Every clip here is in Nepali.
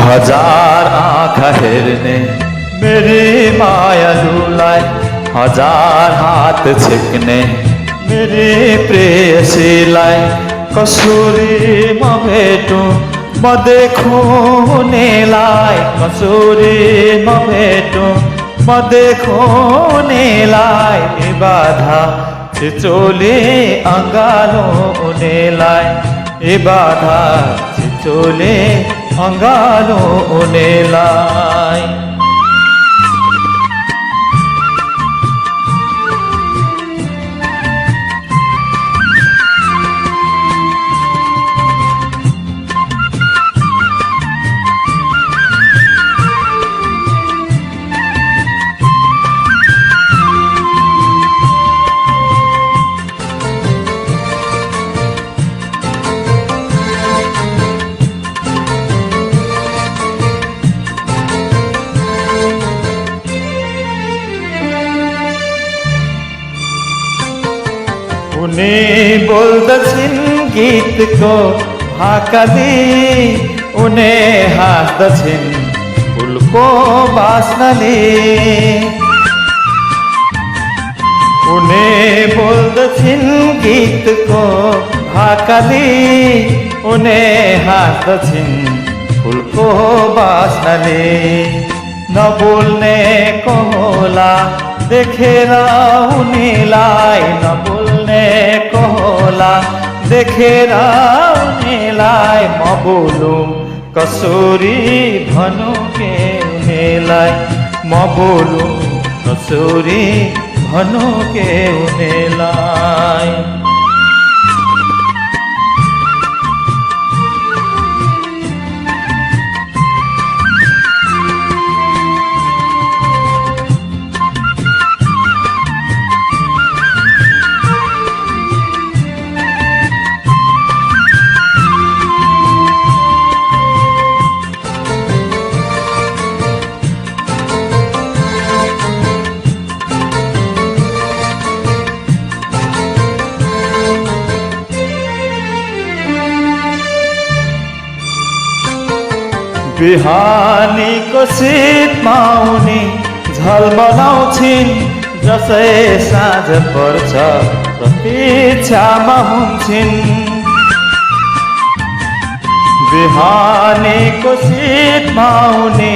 हजार आँखा हेर्ने मेरी मायालुलाई, हजार हात छेक्ने मेरी प्रेयसीलाई। कसुरी म भेटूं म देखूं उनीलाई, कसुरी म भेटूं म देखूं उनीलाई। ए बाधा छिचोले अँगालो उनीलाई, ए बाधा छिचोले अँगालो उनीलाई। उनी बोल्दछिन् गीतको भाकाले, उनी हाँस्दछिन् फुलको बास्नाले। उनी बोल्दछिन् गीतको भाकाले, उनी हाँस्दछिन् फुलको बास्नाले। नबोल्ने को होला देखेर उनीलाई, नबोल्ने को होला देखेर उनीलाई। म बोलूं कसुरी भनौं के उनीलाई, म बोलूं कसुरी भनौं के उनीलाई। बिहानीको शीतमा उनी झलमलाउँछिन्, जसै साँझ पर्छ प्रतीक्षामा हुन्छिन्। बिहानीको शीतमा उनी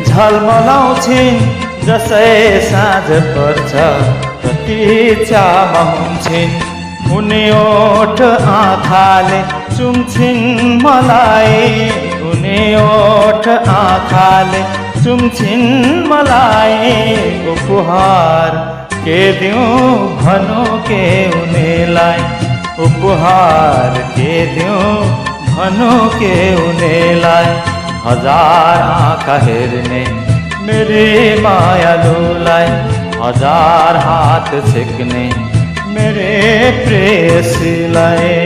झलमलाउँछिन्, जसै साँझ पर्छ प्रतीक्षामा हुन्छिन्। उनी ओठ आँखाले चुम्छिन् मलाई, उनी ओठ आँखाले चुम्छिन् मलाई। उपहार के दिउँ भनौं के उनीलाई, उपहार के दिउँ भनौं के उनीलाई। हजार आँखा हेर्ने मेरी मायालुलाई, हजार हात छेक्ने मेरे प्रेयसीलाई।